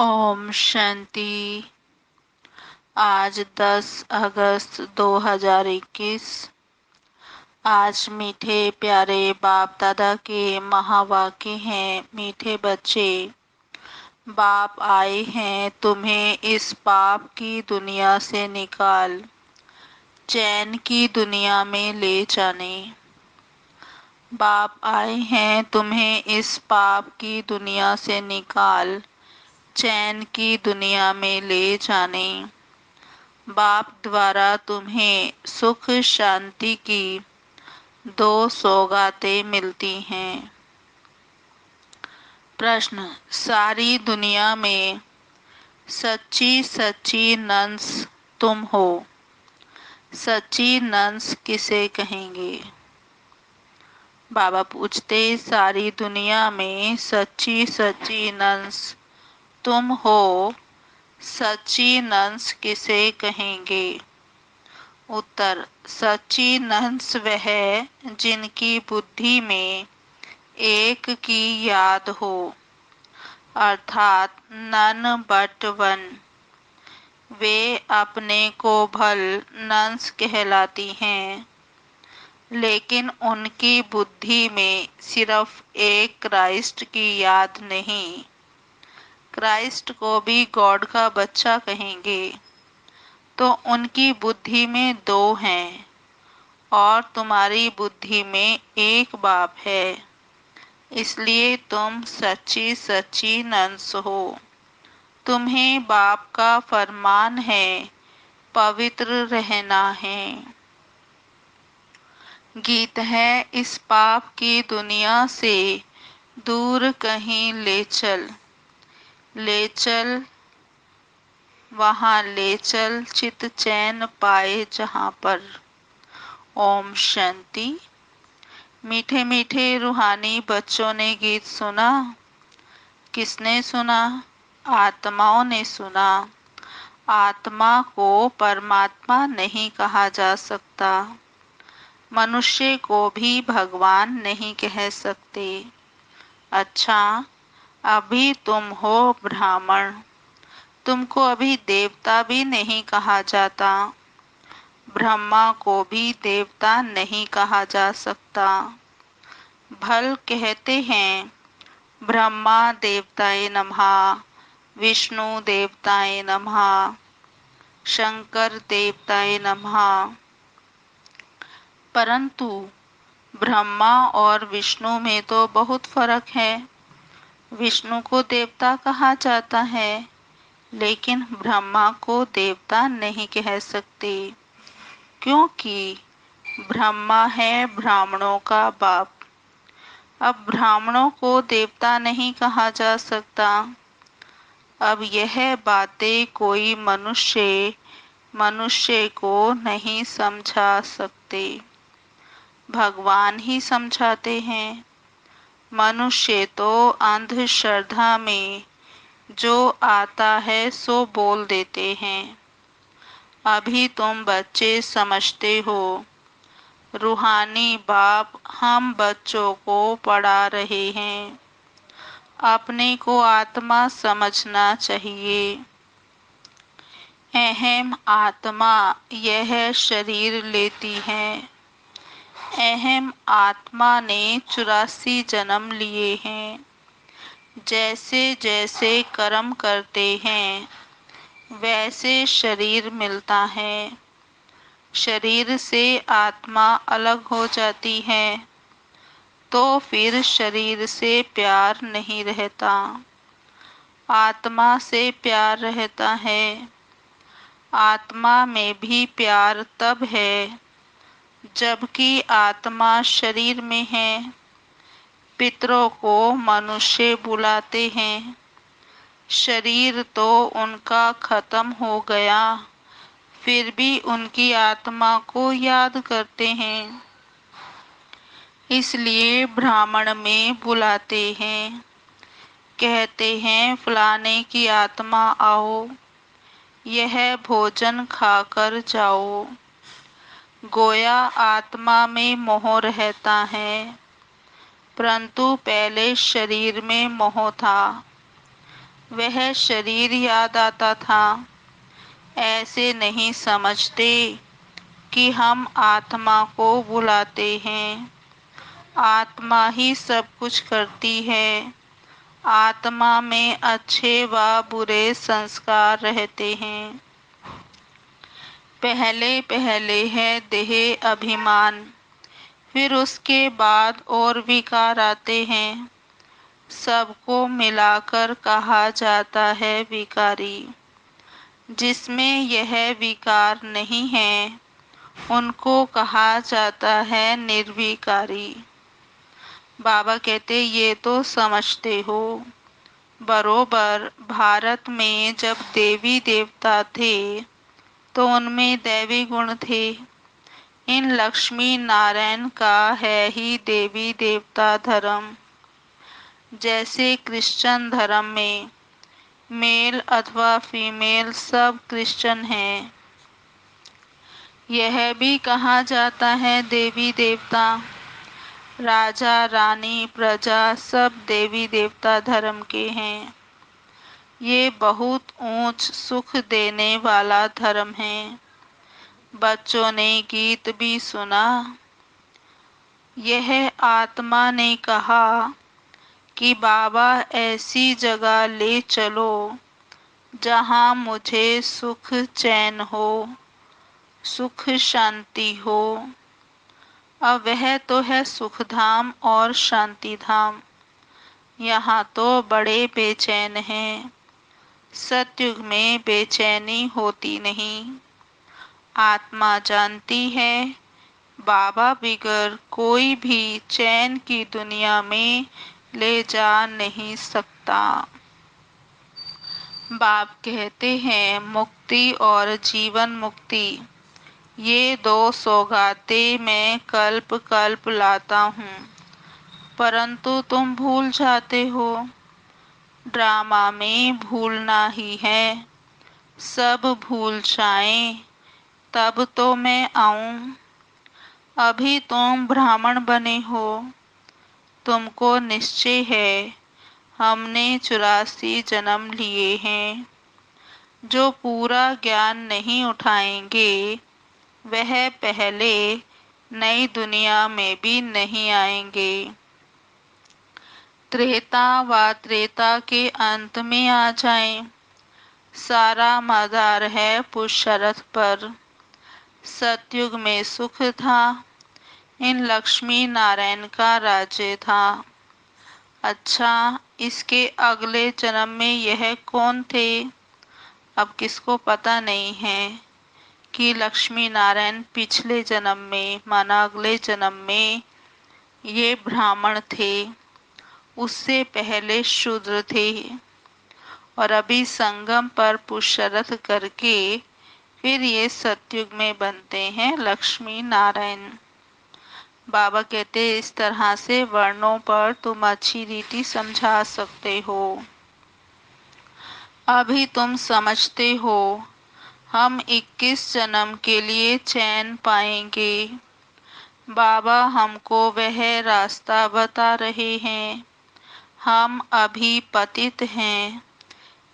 ओम शांति। आज 10 अगस्त 2021। आज मीठे प्यारे बाप दादा के महावाक्य हैं। मीठे बच्चे, बाप आए हैं तुम्हें इस पाप की दुनिया से निकाल चैन की दुनिया में ले जाने। बाप आए हैं तुम्हें इस पाप की दुनिया से निकाल चैन की दुनिया में ले जाने। बाप द्वारा तुम्हें सुख शांति की दो सौगातें मिलती हैं। प्रश्न, सारी दुनिया में सच्ची सच्ची नंस तुम हो। सच्ची नंस किसे कहेंगे? बाबा पूछते, सारी दुनिया में सच्ची सच्ची नंस तुम हो, सच्ची नंस किसे कहेंगे? उत्तर, सच्ची नंस वह जिनकी बुद्धि में एक की याद हो, अर्थात नन बट वन। वे अपने को भल नंस कहलाती हैं, लेकिन उनकी बुद्धि में सिर्फ एक क्राइस्ट की याद नहीं। क्राइस्ट को भी गॉड का बच्चा कहेंगे, तो उनकी बुद्धि में दो हैं और तुम्हारी बुद्धि में एक बाप है। इसलिए तुम सच्ची सच्ची नंस हो। तुम्हें बाप का फरमान है, पवित्र रहना है। गीत है, इस पाप की दुनिया से दूर कहीं ले चल, ले चल वहाँ ले चल, चित चैन पाए जहाँ पर। ओम शांति। मीठे मीठे रूहानी बच्चों ने गीत सुना। किसने सुना? आत्माओं ने सुना। आत्मा को परमात्मा नहीं कहा जा सकता। मनुष्य को भी भगवान नहीं कह सकते। अच्छा, अभी तुम हो ब्राह्मण, तुमको अभी देवता भी नहीं कहा जाता। ब्रह्मा को भी देवता नहीं कहा जा सकता। भल कहते हैं ब्रह्मा देवताए नमः, विष्णु देवताए नमः, शंकर देवताए नमः। परंतु ब्रह्मा और विष्णु में तो बहुत फर्क है। विष्णु को देवता कहा जाता है, लेकिन ब्रह्मा को देवता नहीं कह सकते, क्योंकि ब्रह्मा है ब्राह्मणों का बाप। अब ब्राह्मणों को देवता नहीं कहा जा सकता। अब यह बातें कोई मनुष्य को नहीं समझा सकते, भगवान ही समझाते हैं। मनुष्य तो अंधश्रद्धा में जो आता है सो बोल देते हैं। अभी तुम बच्चे समझते हो। रूहानी बाप हम बच्चों को पढ़ा रहे हैं। अपने को आत्मा समझना चाहिए। अहम आत्मा यह शरीर लेती है। अहम आत्मा ने 84 जन्म लिए हैं। जैसे जैसे कर्म करते हैं वैसे शरीर मिलता है। शरीर से आत्मा अलग हो जाती है तो फिर शरीर से प्यार नहीं रहता, आत्मा से प्यार रहता है। आत्मा में भी प्यार तब है जबकि आत्मा शरीर में है। पितरों को मनुष्य बुलाते हैं, शरीर तो उनका खत्म हो गया, फिर भी उनकी आत्मा को याद करते हैं। इसलिए ब्राह्मण में बुलाते हैं, कहते हैं फलाने की आत्मा आओ, यह भोजन खाकर जाओ। गोया आत्मा में मोह रहता है, परंतु पहले शरीर में मोह था। वह शरीर याद आता था। ऐसे नहीं समझते कि हम आत्मा को बुलाते हैं। आत्मा ही सब कुछ करती है। आत्मा में अच्छे व बुरे संस्कार रहते हैं। पहले पहले है देह अभिमान, फिर उसके बाद और विकार आते हैं। सबको मिलाकर कहा जाता है विकारी। जिसमें यह विकार नहीं है उनको कहा जाता है निर्विकारी। बाबा कहते ये तो समझते हो। बरोबर भारत में जब देवी देवता थे तो उनमें दैवी गुण थे। इन लक्ष्मी नारायण का है ही देवी देवता धर्म। जैसे क्रिश्चियन धर्म में मेल अथवा फीमेल सब क्रिश्चियन हैं। यह भी कहा जाता है देवी देवता, राजा रानी प्रजा सब देवी देवता धर्म के हैं। ये बहुत ऊंच सुख देने वाला धर्म है। बच्चों ने गीत भी सुना। यह आत्मा ने कहा कि बाबा ऐसी जगह ले चलो जहाँ मुझे सुख चैन हो, सुख शांति हो। अब वह तो है सुख धाम और शांति धाम। यहाँ तो बड़े बेचैन हैं। सतयुग में बेचैनी होती नहीं। आत्मा जानती है बाबा बिगर कोई भी चैन की दुनिया में ले जा नहीं सकता। बाप कहते हैं मुक्ति और जीवन मुक्ति ये दो सौगातें मैं कल्प कल्प लाता हूँ, परंतु तुम भूल जाते हो। ड्रामा में भूलना ही है। सब भूल जाएं तब तो मैं आऊं। अभी तुम ब्राह्मण बने हो। तुमको निश्चय है हमने 84 जन्म लिए हैं। जो पूरा ज्ञान नहीं उठाएंगे वह पहले नई दुनिया में भी नहीं आएंगे। त्रेता व त्रेता के अंत में आ जाएं। सारा मदार है पुरुषार्थ पर। सतयुग में सुख था। इन लक्ष्मी नारायण का राज्य था। अच्छा, इसके अगले जन्म में यह कौन थे? अब किसको पता नहीं है कि लक्ष्मी नारायण पिछले जन्म में माना अगले जन्म में ये ब्राह्मण थे, उससे पहले शूद्र थे और अभी संगम पर पुरुषार्थ करके फिर ये सतयुग में बनते हैं लक्ष्मी नारायण। बाबा कहते इस तरह से वर्णों पर तुम अच्छी रीति समझा सकते हो। अभी तुम समझते हो हम 21 जन्म के लिए चैन पाएंगे। बाबा हमको वह रास्ता बता रहे हैं। हम अभी पतित हैं,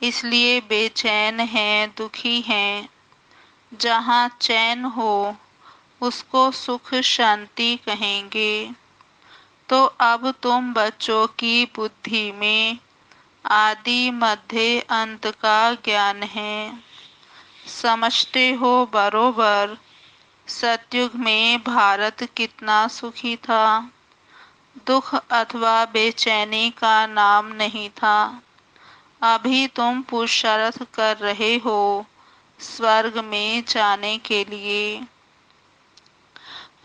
इसलिए बेचैन हैं, दुखी हैं। जहाँ चैन हो उसको सुख शांति कहेंगे। तो अब तुम बच्चों की बुद्धि में आदि मध्य अंत का ज्ञान है। समझते हो बरोबर सतयुग में भारत कितना सुखी था। दुख अथवा बेचैनी का नाम नहीं था। अभी तुम पुरुषार्थ कर रहे हो स्वर्ग में जाने के लिए।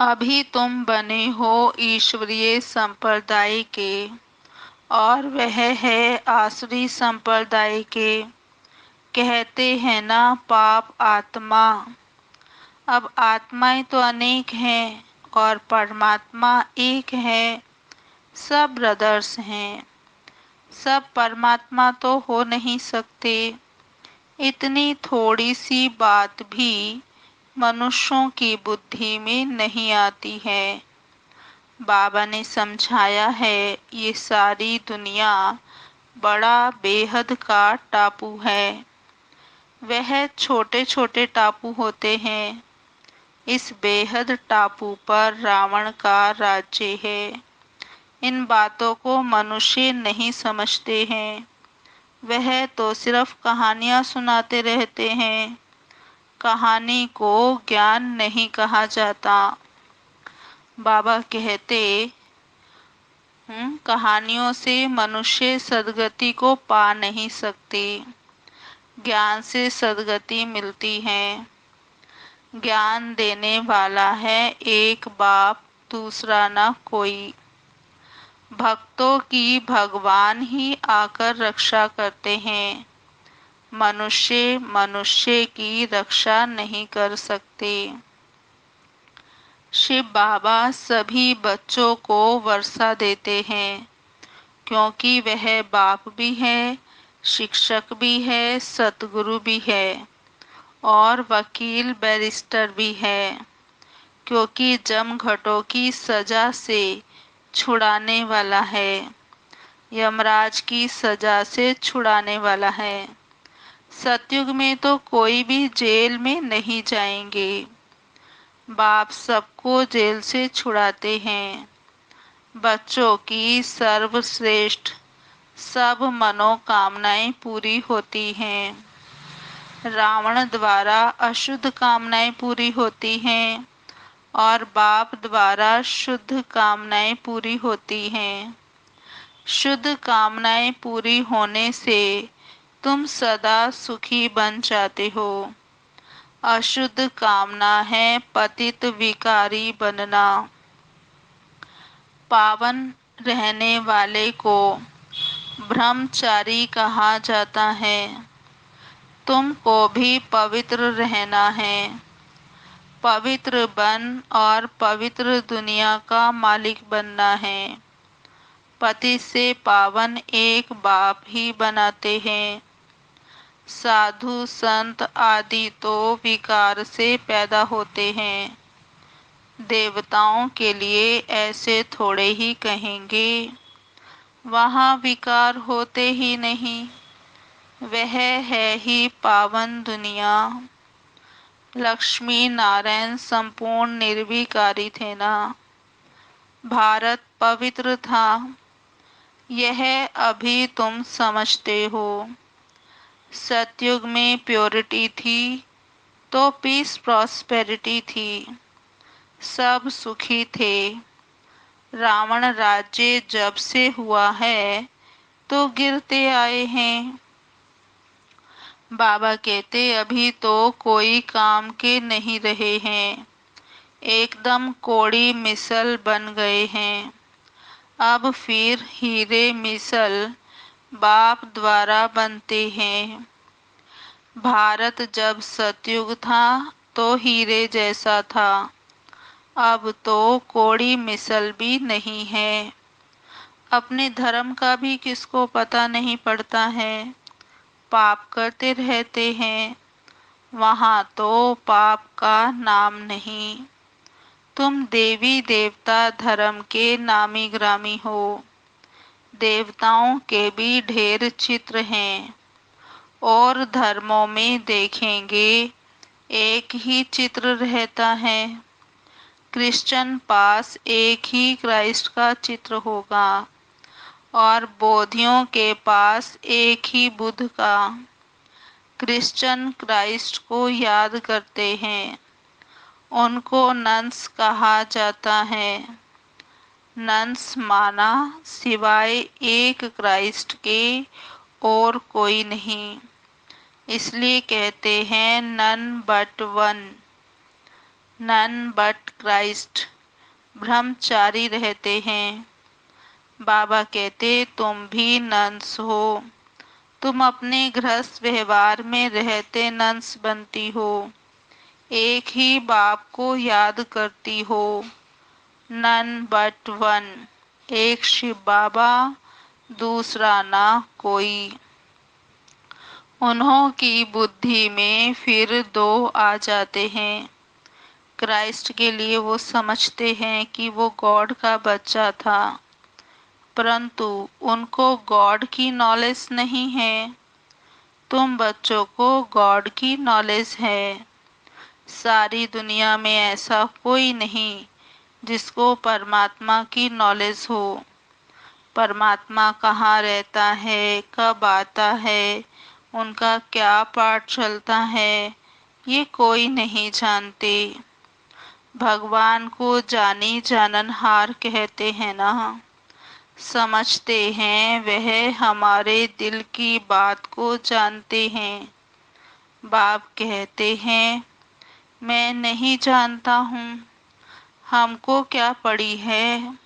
अभी तुम बने हो ईश्वरीय संप्रदाय के और वह है आसुरी संप्रदाय के। कहते हैं ना पाप आत्मा। अब आत्माएं तो अनेक हैं और परमात्मा एक है। सब ब्रदर्स हैं। सब परमात्मा तो हो नहीं सकते। इतनी थोड़ी सी बात भी मनुष्यों की बुद्धि में नहीं आती है। बाबा ने समझाया है ये सारी दुनिया बड़ा बेहद का टापू है। वह छोटे छोटे टापू होते हैं। इस बेहद टापू पर रावण का राज्य है। इन बातों को मनुष्य नहीं समझते हैं। वह तो सिर्फ कहानियां सुनाते रहते हैं। कहानी को ज्ञान नहीं कहा जाता। बाबा कहते कहानियों से मनुष्य सद्गति को पा नहीं सकते। ज्ञान से सद्गति मिलती है। ज्ञान देने वाला है एक बाप, दूसरा न कोई। भक्तों की भगवान ही आकर रक्षा करते हैं। मनुष्य मनुष्य की रक्षा नहीं कर सकते। शिव बाबा सभी बच्चों को वर्षा देते हैं, क्योंकि वह बाप भी है, शिक्षक भी है, सतगुरु भी है और वकील बैरिस्टर भी है। क्योंकि जमघटों की सजा से छुड़ाने वाला है, यमराज की सजा से छुड़ाने वाला है। सतयुग में तो कोई भी जेल में नहीं जाएंगे। बाप सबको जेल से छुड़ाते हैं। बच्चों की सर्वश्रेष्ठ सब मनोकामनाएं पूरी होती हैं। रावण द्वारा अशुद्ध कामनाएं पूरी होती हैं और बाप द्वारा शुद्ध कामनाएं पूरी होती हैं। शुद्ध कामनाएं पूरी होने से तुम सदा सुखी बन जाते हो। अशुद्ध कामना है पतित विकारी बनना। पावन रहने वाले को ब्रह्मचारी कहा जाता है। तुमको भी पवित्र रहना है। पवित्र बन और पवित्र दुनिया का मालिक बनना है। पति से पावन एक बाप ही बनाते हैं। साधु संत आदि तो विकार से पैदा होते हैं। देवताओं के लिए ऐसे थोड़े ही कहेंगे। वहाँ विकार होते ही नहीं। वह है ही पावन दुनिया। लक्ष्मी नारायण संपूर्ण निर्विकारी थे ना। भारत पवित्र था। यह अभी तुम समझते हो। सतयुग में प्योरिटी थी तो पीस प्रॉस्पेरिटी थी। सब सुखी थे। रावण राज्य जब से हुआ है तो गिरते आए हैं। बाबा कहते अभी तो कोई काम के नहीं रहे हैं। एकदम कोड़ी मिसल बन गए हैं। अब फिर हीरे मिसल बाप द्वारा बनते हैं। भारत जब सतयुग था तो हीरे जैसा था। अब तो कोड़ी मिसल भी नहीं है। अपने धर्म का भी किसको पता नहीं पड़ता है। पाप करते रहते हैं। वहाँ तो पाप का नाम नहीं। तुम देवी देवता धर्म के नामी ग्रामी हो। देवताओं के भी ढेर चित्र हैं और धर्मों में देखेंगे एक ही चित्र रहता है। क्रिश्चियन पास एक ही क्राइस्ट का चित्र होगा और बौद्धियों के पास एक ही बुद्ध का। क्रिश्चियन क्राइस्ट को याद करते हैं। उनको नंस कहा जाता है। नंस माना सिवाय एक क्राइस्ट के और कोई नहीं। इसलिए कहते हैं none but one. None but Christ. ब्रह्मचारी रहते हैं। बाबा कहते तुम भी नंस हो। तुम अपने गृहस्थ व्यवहार में रहते नंस बनती हो। एक ही बाप को याद करती हो। None but one. एक शिव बाबा, दूसरा ना कोई। उन्हों की बुद्धि में फिर दो आ जाते हैं। क्राइस्ट के लिए वो समझते हैं कि वो गॉड का बच्चा था। परंतु उनको गॉड की नॉलेज नहीं है। तुम बच्चों को गॉड की नॉलेज है। सारी दुनिया में ऐसा कोई नहीं जिसको परमात्मा की नॉलेज हो। परमात्मा कहाँ रहता है, कब आता है, उनका क्या पाठ चलता है, ये कोई नहीं जानते। भगवान को जानी जाननहार कहते हैं ना। समझते हैं वह हमारे दिल की बात को जानते हैं। बाप कहते हैं मैं नहीं जानता हूँ, हमको क्या पड़ी है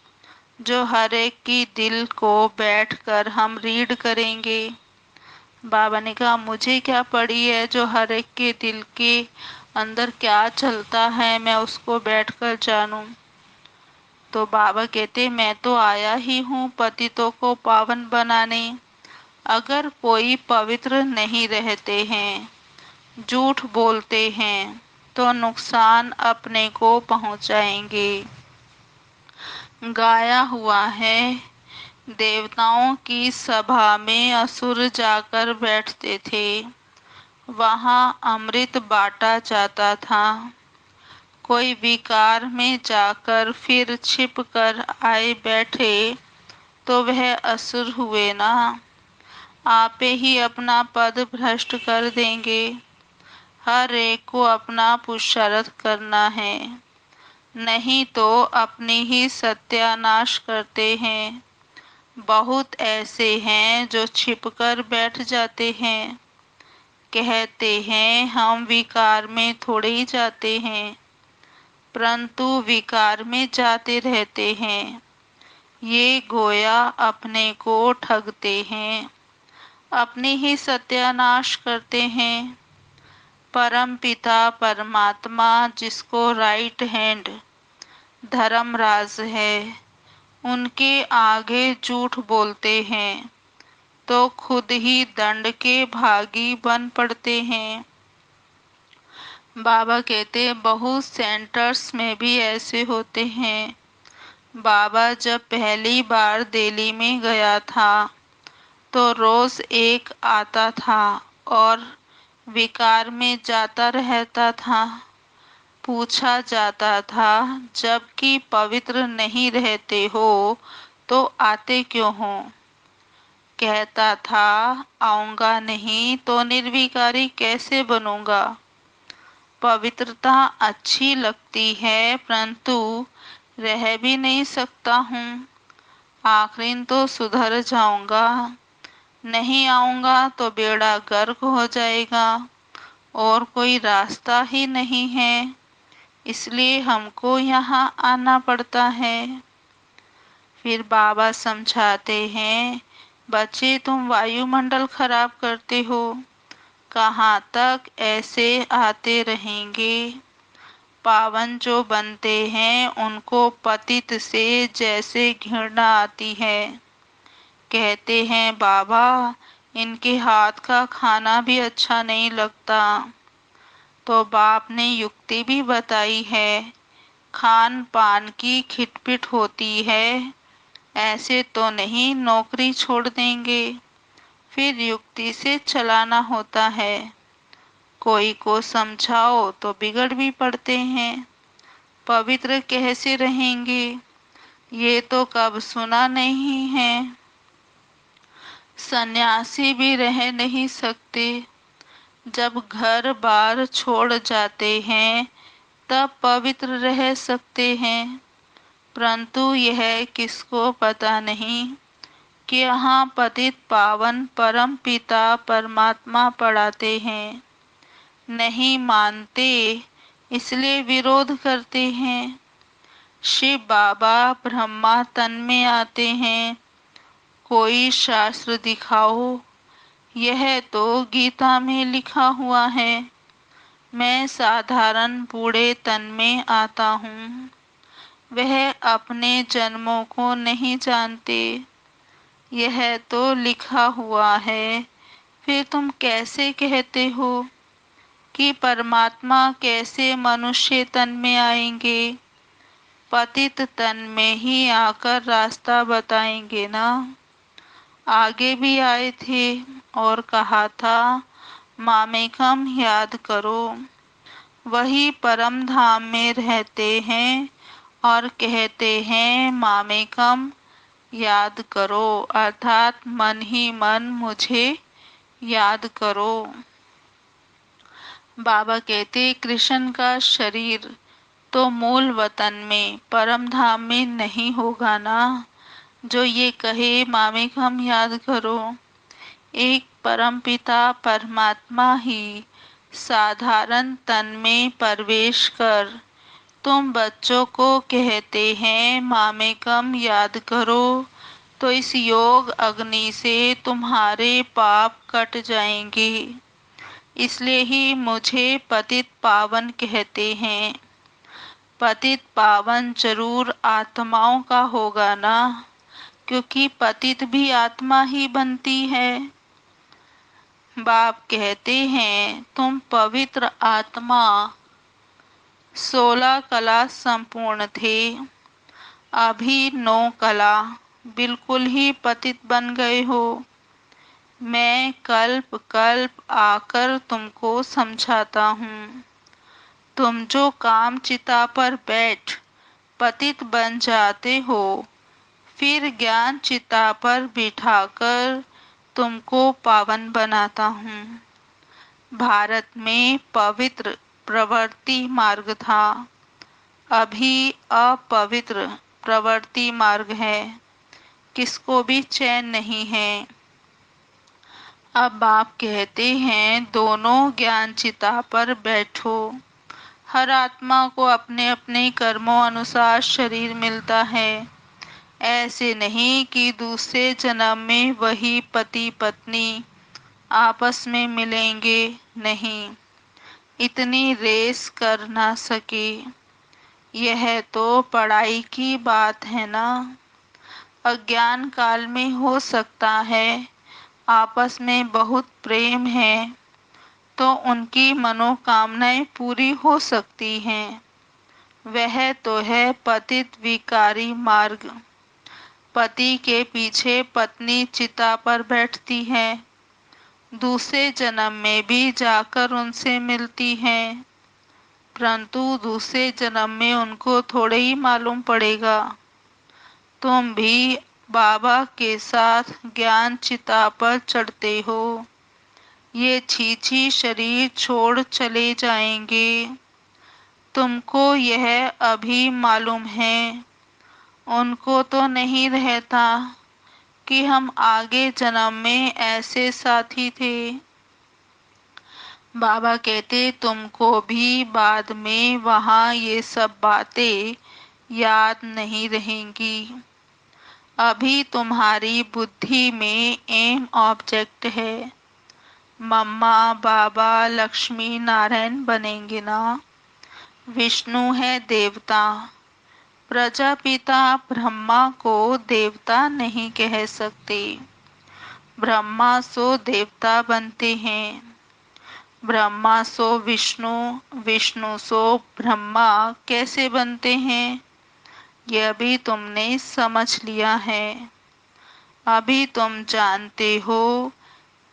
जो हर एक की दिल को बैठकर हम रीड करेंगे। बाबा ने कहा मुझे क्या पड़ी है जो हर एक के दिल के अंदर क्या चलता है मैं उसको बैठकर जानूं। तो बाबा कहते मैं तो आया ही हूँ पतितों को पावन बनाने। अगर कोई पवित्र नहीं रहते हैं, झूठ बोलते हैं, तो नुकसान अपने को पहुंचाएंगे। गाया हुआ है, देवताओं की सभा में असुर जाकर बैठते थे, वहाँ अमृत बांटा जाता था। कोई विकार में जाकर फिर छिप कर आए बैठे तो वह असुर हुए ना। आपे ही अपना पद भ्रष्ट कर देंगे। हर एक को अपना पुरुषार्थ करना है, नहीं तो अपनी ही सत्यानाश करते हैं। बहुत ऐसे हैं जो छिपकर बैठ जाते हैं, कहते हैं हम विकार में थोड़े ही जाते हैं, परंतु विकार में जाते रहते हैं। ये गोया अपने को ठगते हैं, अपने ही सत्यानाश करते हैं। परम पिता परमात्मा जिसको राइट हैंड धर्मराज है, उनके आगे झूठ बोलते हैं तो खुद ही दंड के भागी बन पड़ते हैं। बाबा कहते बहुत सेंटर्स में भी ऐसे होते हैं। बाबा जब पहली बार दिल्ली में गया था तो रोज एक आता था और विकार में जाता रहता था। पूछा जाता था जबकि पवित्र नहीं रहते हो तो आते क्यों हो। कहता था आऊंगा नहीं तो निर्विकारी कैसे बनूंगा। पवित्रता अच्छी लगती है परंतु रह भी नहीं सकता हूँ। आखिर तो सुधर जाऊंगा, नहीं आऊंगा तो बेड़ा गर्क हो जाएगा और कोई रास्ता ही नहीं है, इसलिए हमको यहाँ आना पड़ता है। फिर बाबा समझाते हैं बच्चे तुम वायुमंडल खराब करते हो, कहाँ तक ऐसे आते रहेंगे। पावन जो बनते हैं उनको पतित से जैसे घृणा आती है। कहते हैं बाबा इनके हाथ का खाना भी अच्छा नहीं लगता। तो बाप ने युक्ति भी बताई है, खान पान की खिटपिट होती है, ऐसे तो नहीं नौकरी छोड़ देंगे, फिर युक्ति से चलाना होता है। कोई को समझाओ तो बिगड़ भी पड़ते हैं, पवित्र कैसे रहेंगे, ये तो कब सुना नहीं है। सन्यासी भी रह नहीं सकते, जब घर बार छोड़ जाते हैं तब पवित्र रह सकते हैं। परंतु यह किसको पता नहीं कि यहाँ पतित पावन परम पिता परमात्मा पढ़ाते हैं। नहीं मानते इसलिए विरोध करते हैं। शिव बाबा ब्रह्मा तन में आते हैं, कोई शास्त्र दिखाओ, यह तो गीता में लिखा हुआ है। मैं साधारण बूढ़े तन में आता हूँ, वह अपने जन्मों को नहीं जानते, यह तो लिखा हुआ है। फिर तुम कैसे कहते हो कि परमात्मा कैसे मनुष्य तन में आएंगे। पतित तन में ही आकर रास्ता बताएंगे ना। आगे भी आए थे और कहा था मामेकम याद करो। वही परम धाम में रहते हैं और कहते हैं मामेकम याद करो, अर्थात मन ही मन मुझे याद करो। बाबा कहते कृष्ण का शरीर तो मूल वतन में परम धाम में नहीं होगा ना, जो ये कहे मामेक हम याद करो। एक परम पिता परमात्मा ही साधारण तन में प्रवेश कर तुम बच्चों को कहते हैं मामेकम याद करो, तो इस योग अग्नि से तुम्हारे पाप कट जाएंगे। इसलिए ही मुझे पतित पावन कहते हैं। पतित पावन जरूर आत्माओं का होगा ना, क्योंकि पतित भी आत्मा ही बनती है। बाप कहते हैं तुम पवित्र आत्मा 16 कला संपूर्ण थे, अभी 9 कला बिल्कुल ही पतित बन गए हो। मैं कल्प कल्प आकर तुमको समझाता हूँ। तुम जो काम चिता पर बैठ पतित बन जाते हो, फिर ज्ञान चिता पर बिठाकर तुमको पावन बनाता हूँ। भारत में पवित्र प्रवृत्ति मार्ग था, अभी अपवित्र प्रवृत्ति मार्ग है, किसको भी चैन नहीं है। अब आप कहते हैं दोनों ज्ञान चिता पर बैठो। हर आत्मा को अपने अपने कर्मों अनुसार शरीर मिलता है। ऐसे नहीं कि दूसरे जन्म में वही पति पत्नी आपस में मिलेंगे, नहीं, इतनी रेस कर ना सके। यह तो पढ़ाई की बात है ना। अज्ञान काल में हो सकता है आपस में बहुत प्रेम है, तो उनकी मनोकामनाएं पूरी हो सकती हैं। वह तो है पतित विकारी मार्ग। पति के पीछे पत्नी चिता पर बैठती है, दूसरे जन्म में भी जाकर उनसे मिलती है, परंतु दूसरे जन्म में उनको थोड़े ही मालूम पड़ेगा। तुम भी बाबा के साथ ज्ञान चिता पर चढ़ते हो, ये छीछी शरीर छोड़ चले जाएंगे। तुमको यह अभी मालूम है, उनको तो नहीं रहता कि हम आगे जन्म में ऐसे साथी थे। बाबा कहते तुमको भी बाद में वहाँ ये सब बातें याद नहीं रहेंगी। अभी तुम्हारी बुद्धि में एम ऑब्जेक्ट है, मम्मा बाबा लक्ष्मी नारायण बनेंगे ना। विष्णु है देवता, प्रजापिता ब्रह्मा को देवता नहीं कह सकते। ब्रह्मा सो देवता बनते हैं, ब्रह्मा सो विष्णु, विष्णु सो ब्रह्मा कैसे बनते हैं, यह भी तुमने समझ लिया है। अभी तुम जानते हो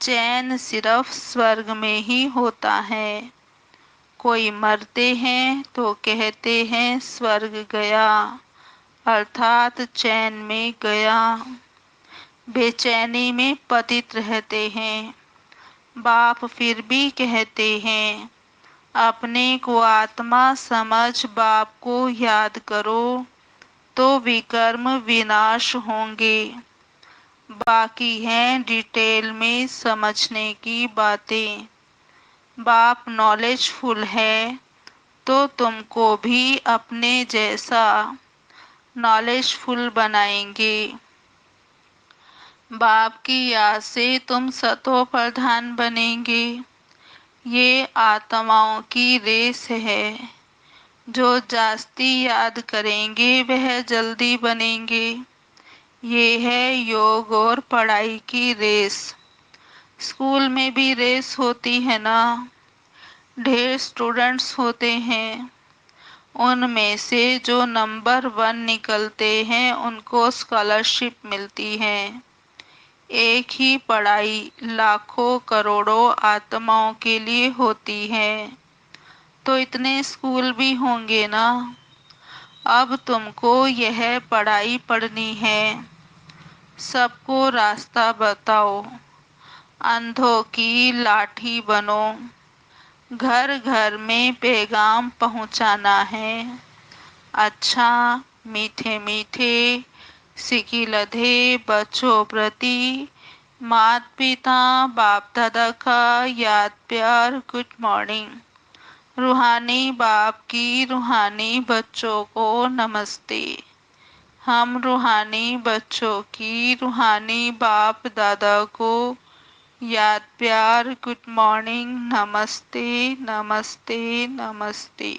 चैन सिर्फ स्वर्ग में ही होता है। कोई मरते हैं तो कहते हैं स्वर्ग गया, अर्थात चैन में गया। बेचैनी में पतित रहते हैं। बाप फिर भी कहते हैं अपने को आत्मा समझ बाप को याद करो, तो विकर्म विनाश होंगे। बाकी हैं डिटेल में समझने की बातें। बाप नॉलेजफुल है, तो तुमको भी अपने जैसा नॉलेजफुल बनाएंगे। बाप की याद से तुम सतो प्रधान बनेंगे। ये आत्माओं की रेस है, जो जास्ती याद करेंगे वह जल्दी बनेंगे। ये है योग और पढ़ाई की रेस। स्कूल में भी रेस होती है ना, ढेर स्टूडेंट्स होते हैं, उनमें से जो नंबर 1 निकलते हैं उनको स्कॉलरशिप मिलती है। एक ही पढ़ाई लाखों करोड़ों आत्माओं के लिए होती है, तो इतने स्कूल भी होंगे ना। अब तुमको यह पढ़ाई पढ़नी है। सबको रास्ता बताओ, अंधों की लाठी बनो, घर घर में पैगाम पहुंचाना है। अच्छा, मीठे मीठे सिकिलधे बच्चों प्रति माता पिता बाप दादा का याद प्यार गुड मॉर्निंग। रूहानी बाप की रूहानी बच्चों को नमस्ते। हम रूहानी बच्चों की रूहानी बाप दादा को याद प्यार गुड मॉर्निंग नमस्ते नमस्ते नमस्ते।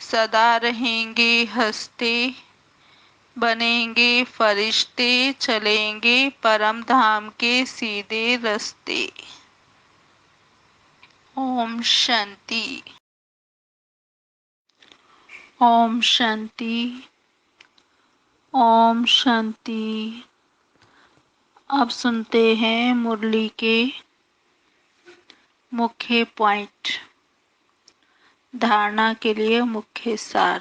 सदा रहेंगे हंसते, बनेंगे फरिश्ते, चलेंगे परम धाम के सीधे रास्ते। ओम शांति। ओम शांति। ओम शांति। अब सुनते हैं मुरली के मुख्य पॉइंट। धारणा के लिए मुख्य सार।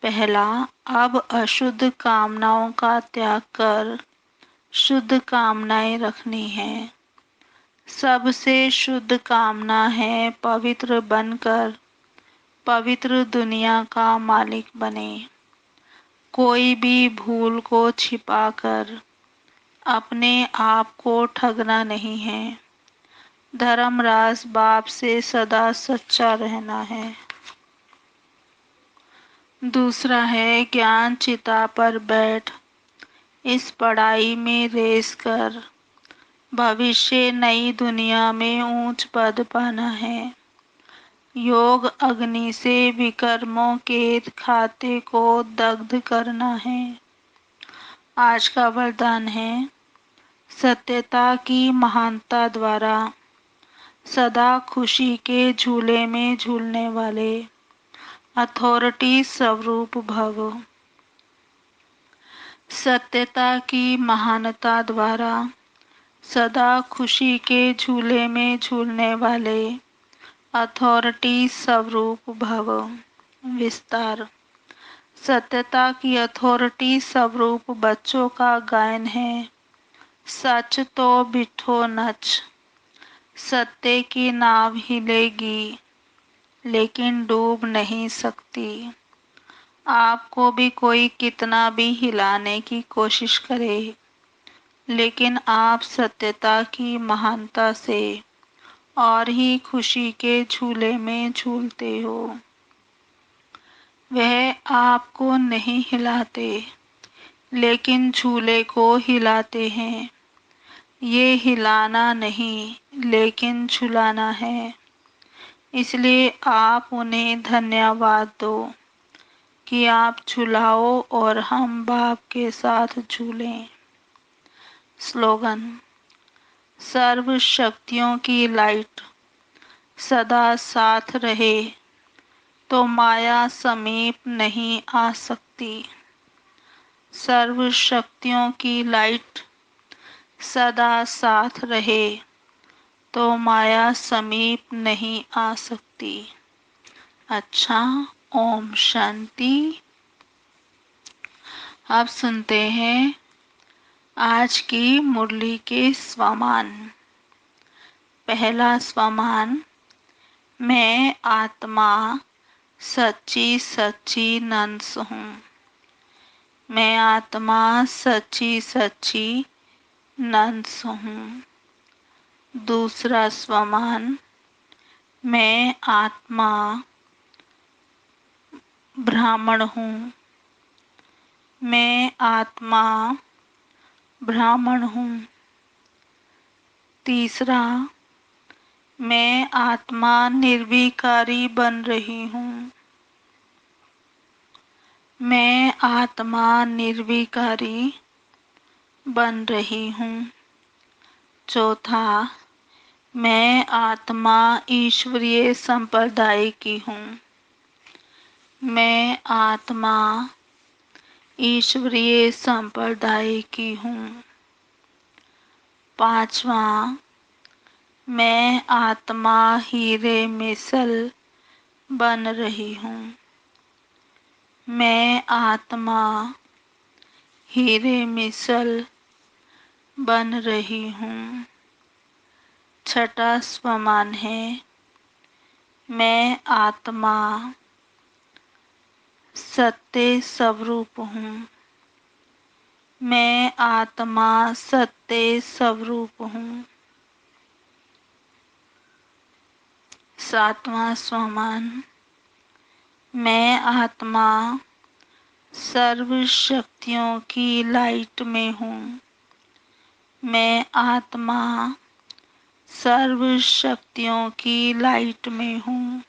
पहला, अब अशुद्ध कामनाओं का त्याग कर शुद्ध कामनाएं रखनी है। सबसे शुद्ध कामना है पवित्र बनकर पवित्र दुनिया का मालिक बने। कोई भी भूल को छिपाकर अपने आप को ठगना नहीं है। धर्मराज बाप से सदा सच्चा रहना है। दूसरा है ज्ञान चिता पर बैठ इस पढ़ाई में रेस कर भविष्य नई दुनिया में ऊंच पद पाना है। योग अग्नि से विकर्मों के खाते को दग्ध करना है। आज का वरदान है सत्यता की महानता द्वारा सदा खुशी के झूले में झूलने वाले अथॉरिटी स्वरूप भव। सत्यता की महानता द्वारा सदा खुशी के झूले में झूलने वाले अथॉरिटी स्वरूप भव। विस्तार। सत्यता की अथॉरिटी स्वरूप बच्चों का गायन है। सच तो बिठो नच, सत्य की नाव हिलेगी लेकिन डूब नहीं सकती। आपको भी कोई कितना भी हिलाने की कोशिश करे, लेकिन आप सत्यता की महानता से और ही खुशी के झूले में झूलते हो। वह आपको नहीं हिलाते, लेकिन झूले को हिलाते हैं। ये हिलाना नहीं, लेकिन झुलाना है। इसलिए आप उन्हें धन्यवाद दो कि आप झुलाओ और हम बाप के साथ झूलें। स्लोगन। सर्व शक्तियों की लाइट सदा साथ रहे तो माया समीप नहीं आ सकती। सर्व शक्तियों की लाइट सदा साथ रहे तो माया समीप नहीं आ सकती। अच्छा, ओम शांति। अब सुनते हैं आज की मुरली के स्वमान। पहला स्वमान। मैं आत्मा सच्ची सच्ची नंस हूँ। मैं आत्मा सच्ची सच्ची नंस हूँ। दूसरा स्वमान। मैं आत्मा ब्राह्मण हूँ। मैं आत्मा ब्राह्मण हूँ। तीसरा, मैं आत्मा निर्विकारी बन रही हूँ। मैं आत्मा निर्विकारी बन रही हूँ। चौथा, मैं आत्मा ईश्वरीय संप्रदाय की हूँ। मैं आत्मा ईश्वरीय संप्रदाय की हूँ। 5वां, मैं आत्मा हीरे मिसल बन रही हूँ। मैं आत्मा हीरे मिसल बन रही हूँ। 6वां स्वमान है, मैं आत्मा सत्य स्वरूप हूँ। मैं आत्मा सत्य स्वरूप हूँ। 7वां स्वमान, मैं आत्मा सर्व शक्तियों की लाइट में हूँ। मैं आत्मा सर्व शक्तियों की लाइट में हूँ।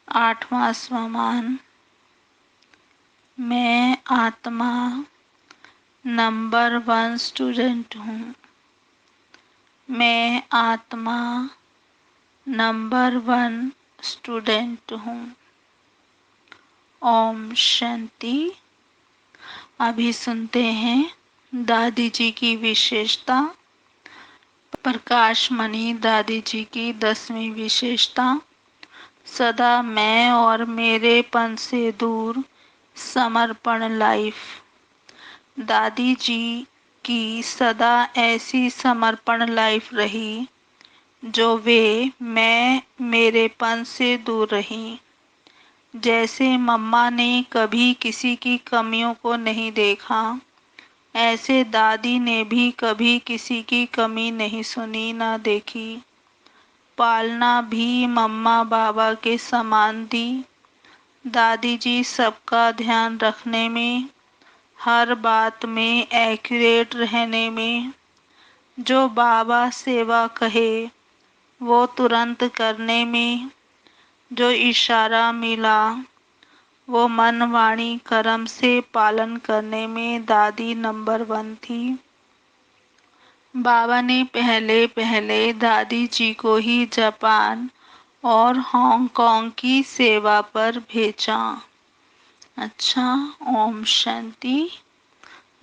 8वां स्वमान, मैं आत्मा नंबर 1 स्टूडेंट हूँ। मैं आत्मा नंबर 1 स्टूडेंट हूँ। ओम शांति। अभी सुनते हैं दादी जी की विशेषता। प्रकाश मणि दादी जी की 10वीं विशेषता, सदा मैं और मेरेपन से दूर समर्पण लाइफ। दादी जी की सदा ऐसी समर्पण लाइफ रही जो वे मैं मेरेपन से दूर रही। जैसे मम्मा ने कभी किसी की कमियों को नहीं देखा, ऐसे दादी ने भी कभी किसी की कमी नहीं सुनी ना देखी। पालना भी मम्मा बाबा के समान दी। दादी जी सबका ध्यान रखने में, हर बात में एक्यूरेट रहने में, जो बाबा सेवा कहे वो तुरंत करने में, जो इशारा मिला वो मन वाणी कर्म से पालन करने में दादी नंबर 1 थी। बाबा ने पहले पहले दादी जी को ही जापान और हांगकांग की सेवा पर भेजा। अच्छा, ओम शांति।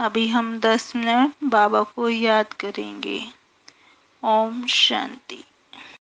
अभी हम 10 मिनट बाबा को याद करेंगे। ओम शांति।